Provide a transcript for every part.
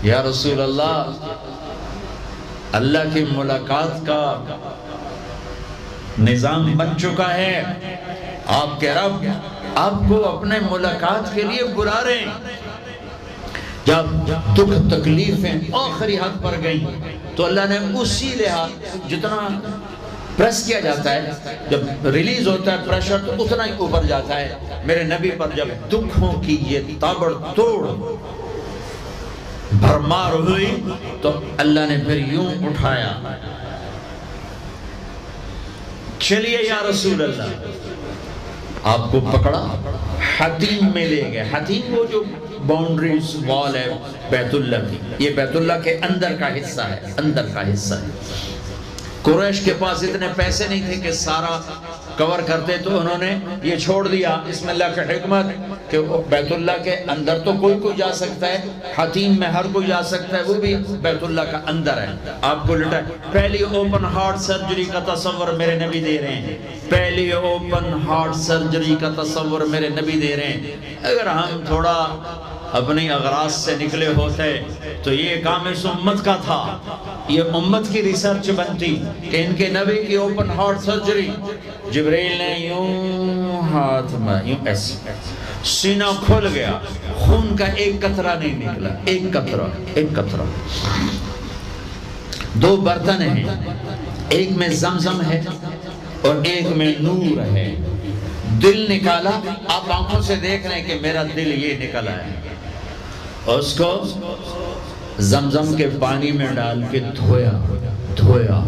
یا رسول اللہ، اللہ کی ملاقات کا نظام بن چکا ہے، آپ کے رب آپ کو اپنے ملاقات کے لیے بلا رہے ہیں۔ جب دکھ تکلیفیں آخری حد پر گئیں تو اللہ نے اسی لحاظ جتنا پریس کیا جاتا ہے، جب ریلیز ہوتا ہے پریشر تو اتنا ہی اوپر جاتا ہے، میرے نبی پر جب دکھوں کی یہ تابڑ توڑ بھرمار ہوئی تو اللہ نے پھر یوں اٹھایا، چلیے یا رسول اللہ، آپ کو پکڑا، حتیم میں لے گئے۔ حتیم وہ جو باؤنڈریز وال ہے بیت اللہ کی، یہ بیت اللہ کے اندر کا حصہ ہے، اندر کا حصہ ہے۔ قریش کے پاس اتنے پیسے نہیں تھے کہ سارا کور کرتے، تو انہوں نے یہ چھوڑ دیا، اس میں اللہ کی حکمت کہ بیت اللہ کے اندر تو کوئی جا سکتا ہے، حتیم میں ہر کوئی جا سکتا ہے، وہ بھی بیت اللہ کا اندر ہے۔ آپ کو لٹا پہلی اوپن ہارٹ سرجری کا تصور میرے نبی دے رہے ہیں، پہلی اوپن ہارٹ سرجری کا تصور میرے نبی دے رہے ہیں۔ اگر ہم تھوڑا اپنی اغراض سے نکلے ہوتے تو یہ کام اس امت کا تھا، یہ امت کی ریسرچ بنتی کہ ان کے نبی کی اوپن ہارٹ سرجری، جبریل نے یوں ہاتھ میں یوں ایسے سینہ کھل گیا، خون کا ایک قطرہ نہیں نکلا، ایک قطرہ۔ دو برتن ہیں، ایک میں زمزم ہے اور ایک میں نور ہے۔ دل نکالا، آپ آنکھوں سے دیکھ رہے ہیں کہ میرا دل یہ نکلا ہے، اس کو زمزم کے پانی میں ڈال کے دھویا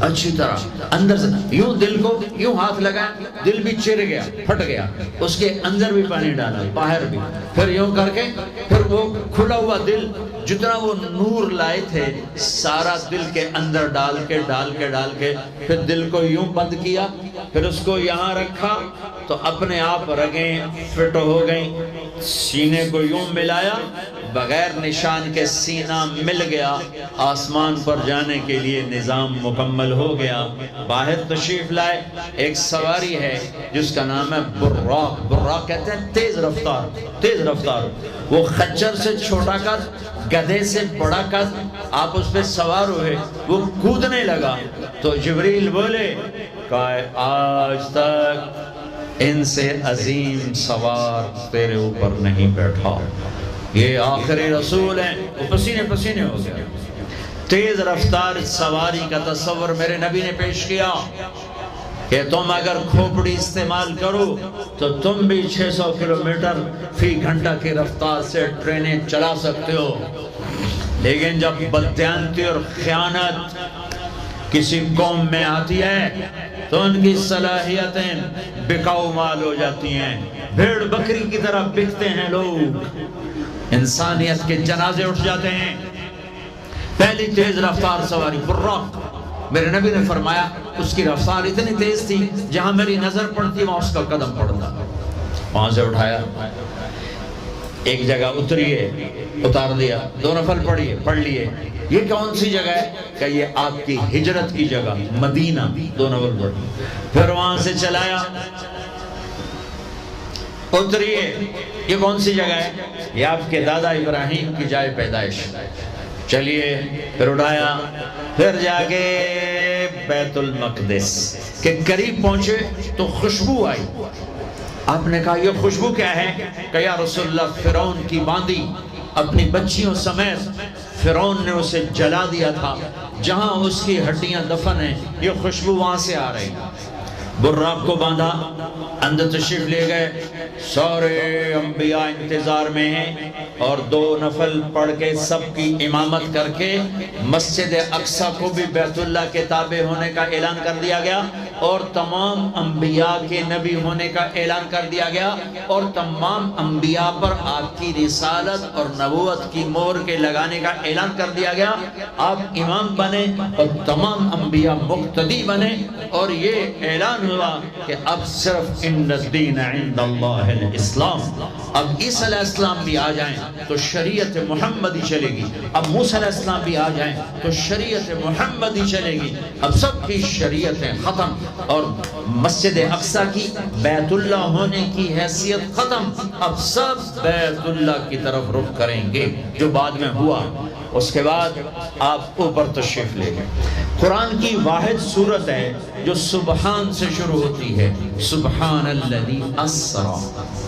اچھی طرح اندر سے، یوں دل کو یوں ہاتھ لگایا، دل بھی چر گیا، پھٹ گیا، اس کے اندر بھی پانی ڈالا، باہر بھی، پھر یوں کر کے پھر وہ کھلا ہوا دل جتنا وہ نور لائے تھے سارا دل کے اندر ڈال کے پھر دل کو یوں بند کیا، پھر اس کو یہاں رکھا تو اپنے آپ رگیں فٹ ہو گئیں، سینے کو یوں ملایا، بغیر نشان کے سینہ مل گیا، آسمان پر جانے کے لیے نظام مکمل ہو گیا۔ باہر تشریف لائے، ایک سواری ہے جس کا نام ہے براق، براق کہتے ہیں تیز رفتار، وہ خچر سے چھوٹا قد، گدھے سے بڑا قد، آپ اس پہ سوار ہوئے، وہ کودنے لگا تو جبریل بولے کہ آج تک ان سے عظیم سوار تیرے اوپر نہیں بیٹھا، یہ آخری رسول ہیں۔ وہ پسینے ہو گیا۔ تیز رفتار سواری کا تصور میرے نبی نے پیش کیا کہ تم اگر کھوپڑی استعمال کرو تو تم بھی 600 کلومیٹر فی گھنٹہ کی رفتار سے ٹرینیں چلا سکتے ہو، لیکن جب بددیانتی اور خیانت کسی قوم میں آتی ہے تو ان کی صلاحیتیں بکاؤ مال ہو جاتی ہیں، بھیڑ بکری کی طرح بکتے ہیں لوگ، انسانیت کے جنازے اٹھ جاتے ہیں۔ پہلی تیز رفتار سواری براق، میرے نبی نے فرمایا اس کی رفتار اتنی تیز تھی جہاں میری نظر پڑتی وہاں اس کا قدم پڑتا، وہاں سے اٹھایا، ایک جگہ اتریے، اتار دیا، 2 نفل پڑھ لیے، یہ کون سی جگہ ہے کہ یہ آپ کی ہجرت کی جگہ مدینہ، 2 نفل پڑھ، پھر وہاں سے چلایا، اتریے، یہ کون سی جگہ ہے؟ یہ آپ کے دادا ابراہیم کی جائے پیدائش، چلیے، پھر اٹھایا، پھر جا کے بیت المقدس کے قریب پہنچے تو خوشبو آئی، آپ نے کہا یہ خوشبو کیا ہے؟ کہ یا رسول اللہ فرعون کی باندی اپنی بچیوں سمیت فرعون نے اسے جلا دیا تھا، جہاں اس کی ہڈیاں دفن ہیں، یہ خوشبو وہاں سے آ رہی۔ براق کو باندھا، اندر تشریف لے گئے، سارے انبیاء انتظار میں ہیں، اور 2 نفل پڑھ کے سب کی امامت کر کے مسجد اقصی کو بھی بیت اللہ کے تابع ہونے کا اعلان کر دیا گیا، اور تمام انبیاء کے نبی ہونے کا اعلان کر دیا گیا، اور تمام انبیاء پر آپ کی رسالت اور نبوت کی مہر کے لگانے کا اعلان کر دیا گیا۔ آپ امام بنے اور تمام انبیاء مقتدی بنے، اور یہ اعلان ہوا کہ اب صرف ان الدین عند اللہ الاسلام، اب عیسیٰ علیہ السلام بھی آ جائیں تو شریعت محمدی چلے گی، اب موسیٰ علیہ السلام بھی آ جائیں تو شریعت محمدی چلے گی، اب سب کی شریعتیں ختم، اور مسجد اقصی کی بیت اللہ ہونے کی حیثیت ختم، اب سب بیت اللہ کی طرف رخ کریں گے، جو بعد میں ہوا۔ اس کے بعد آپ اوپر تشریف لے گئے۔ قرآن کی واحد سورت ہے جو سبحان سے شروع ہوتی ہے، سبحان الذی اسری۔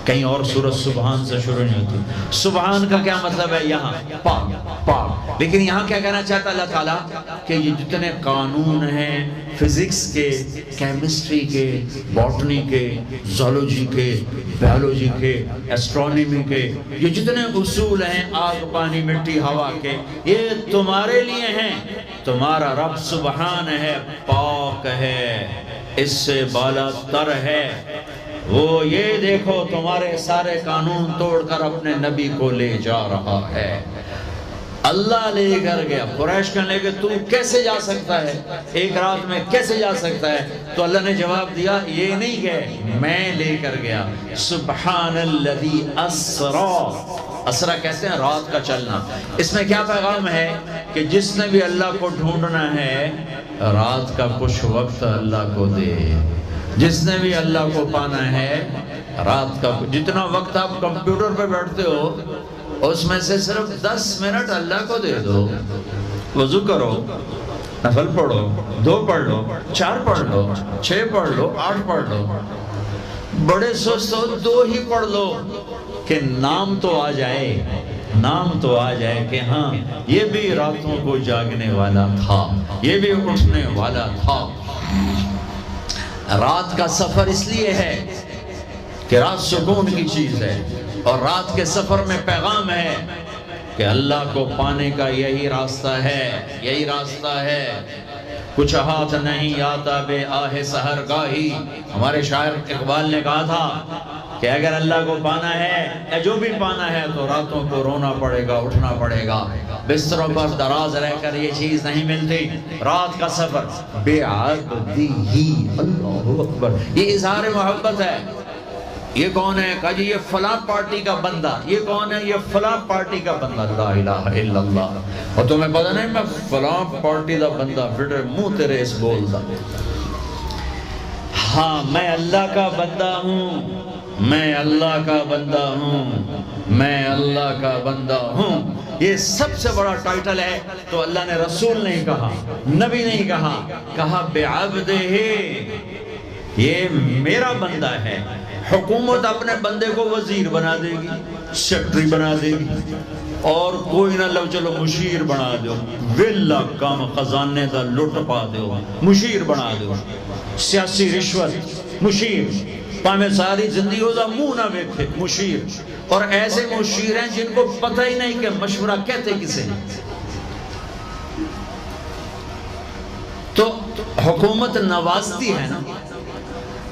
کہیں اور سورت سبحان سے شروع نہیں ہوتی۔ سبحان کا کیا مطلب ہے؟ یہاں پاک پاک، لیکن یہاں کیا کہنا چاہتا اللہ تعالیٰ کہ یہ جتنے قانون ہیں فزکس کے، کیمسٹری کے، باٹنی کے، زولوجی کے، بیولوجی کے، ایسٹرونومی کے، یہ جتنے اصول ہیں آگ پانی مٹی ہوا کے، یہ تمہارے لیے ہیں۔ تمہارا رب سبحان ہے، پاک ہے، اس سے بالا تر ہے۔ وہ یہ دیکھو تمہارے سارے قانون توڑ کر اپنے نبی کو لے جا رہا ہے۔ اللہ لے کر گیا۔ قریش کہنے لگے تو کیسے جا سکتا ہے، ایک رات میں کیسے جا سکتا ہے؟ تو اللہ نے جواب دیا یہ نہیں کہ میں لے کر گیا، سبحان الذی اسری۔ اسرا کہتے ہیں رات کا چلنا۔ اس میں کیا پیغام ہے کہ جس نے بھی اللہ کو ڈھونڈنا ہے رات کا کچھ وقت اللہ کو دے۔ جس نے بھی اللہ کو پانا ہے رات کا، جتنا وقت آپ کمپیوٹر پہ بیٹھتے ہو اس میں سے صرف 10 منٹ اللہ کو دے دو۔ وضو کرو، نفل پڑھو، 2 پڑھ لو، 4 پڑھ لو، 6 پڑھ لو، 8 پڑھ لو، بڑے سست ہو 2 ہی پڑھ لو کہ نام تو آ جائے، نام تو آ جائے کہ ہاں یہ بھی راتوں کو جاگنے والا تھا، یہ بھی اٹھنے والا تھا۔ رات کا سفر اس لیے ہے کہ رات سکون کی چیز ہے، اور رات کے سفر میں پیغام ہے کہ اللہ کو پانے کا یہی راستہ ہے، یہی راستہ ہے۔ کچھ ہاتھ نہیں آتا بے آہ سحر گاہی۔ ہمارے شاعر اقبال نے کہا تھا کہ اگر اللہ کو پانا ہے یا جو بھی پانا ہے تو راتوں کو رونا پڑے گا، اٹھنا پڑے گا، بستروں پر دراز رہ کر یہ چیز نہیں ملتی۔ رات کا سفر بے عبدی ہی، اللہ اکبر، یہ اظہار محبت ہے۔ یہ کون ہے؟ کہا جی یہ فلاں پارٹی کا بندہ۔ یہ کون ہے؟ یہ فلاں پارٹی کا بندہ۔ لا الہ الا اللہ۔ اور تمہیں پتہ نہیں میں فلاں پارٹی کا بندہ، پھر منہ تیرے اس بول دا۔ ہاں میں اللہ کا بندہ ہوں، میں اللہ کا بندہ ہوں، میں اللہ کا بندہ ہوں۔ یہ سب سے بڑا ٹائٹل ہے۔ تو اللہ نے رسول نہیں کہا، نبی نہیں کہا، کہا بعبدہ، یہ میرا بندہ ہے۔ حکومت اپنے بندے کو وزیر بنا دے گی، سیکٹری بنا دے گی، اور کوئی نہ لو چلو مشیر بنا دو، ویلا کام خزانے دا لٹ پا دو، مشیر بنا دو، سیاسی رشوت، مشیر، پامے ساری زندگی ہوتا منہ نہ بیٹھے، مشیر۔ اور ایسے مشیر ہیں جن کو پتہ ہی نہیں کہ مشورہ کہتے کسے۔ تو حکومت نوازتی ہے نا،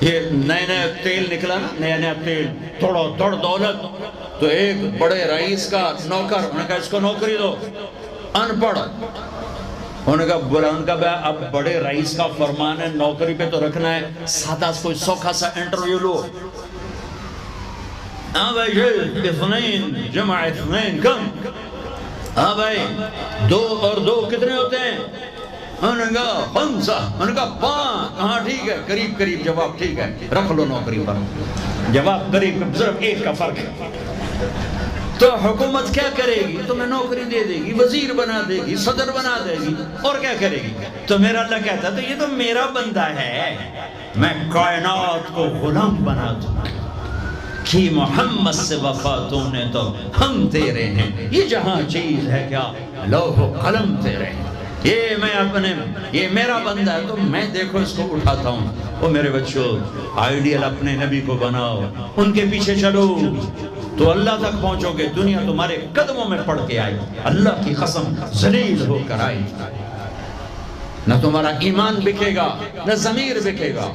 یہ نئے نئے تیل نکلا نا، نیا نیا تیل، توڑو توڑ دولت، تو ایک بڑے رئیس کا نوکر، انہوں نے کہا اس کو نوکری دو، ان پڑھ، انہوں نے کہا بلان کا بھائی اب بڑے رئیس کا فرمان ہے نوکری پہ تو رکھنا ہے، سادہ کوئی سوکھا سا انٹرویو لو۔ ہاں بھائی اثنین جمع اثنین کم، ہاں بھائی 2 اور 2 کتنے ہوتے ہیں؟ انہوں نے کہا 5، انہوں نے کہا 5، ہاں ٹھیک ہے، قریب قریب جواب ٹھیک ہے، رکھ لو نوکری پر، جواب قریب صرف 1 کا فرق ہے۔ تو حکومت کیا کرے گی؟ تمہیں نوکری دے دے گی، وزیر بنا دے گی، صدر بنا دے گی، اور کیا کرے گی؟ تو میرا اللہ کہتا ہے تو یہ تو میرا بندہ ہے، میں کائنات کو غلام بنا دوں کہ محمد سے وفا تو نے تو ہم تیرے ہیں، یہ جہاں چیز ہے کیا لوح و قلم تیرے ہیں، یہ میرا بندہ ہے، تو میں دیکھو اس کو اٹھاتا ہوں۔ وہ میرے بچوں آئیڈیل اپنے نبی کو بناؤ، ان کے پیچھے چلو تو اللہ تک پہنچو گے، دنیا تمہارے قدموں میں پڑ کے آئی، اللہ کی قسم ذلیل ہو کر آئی۔ نہ تمہارا ایمان بکے گا، نہ ضمیر بکے گا،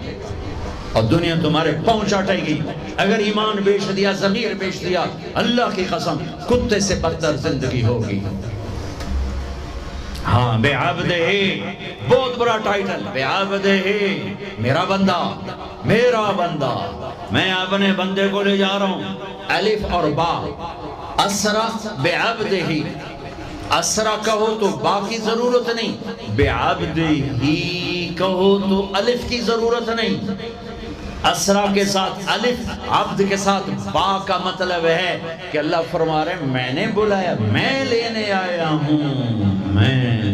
اور دنیا تمہارے پہنچ اٹھے گی۔ اگر ایمان بیچ دیا، ضمیر بیچ دیا، اللہ کی قسم کتے سے بدتر زندگی ہوگی۔ ہاں بے عبدہ، بہت بڑا ٹائٹل، بے عبدہ، میرا بندہ، میرا بندہ، میں اپنے بندے کو لے جا رہا ہوں۔ الف اور با، اسرا بے عبدہ، اسرا کہو تو با کی ضرورت نہیں، بے عبدہ ہی کہو تو الف کی ضرورت نہیں۔ اسرا کے ساتھ الف، عبد کے ساتھ با کا مطلب ہے کہ اللہ فرما رہے ہیں میں نے بلایا، میں لینے آیا ہوں، میں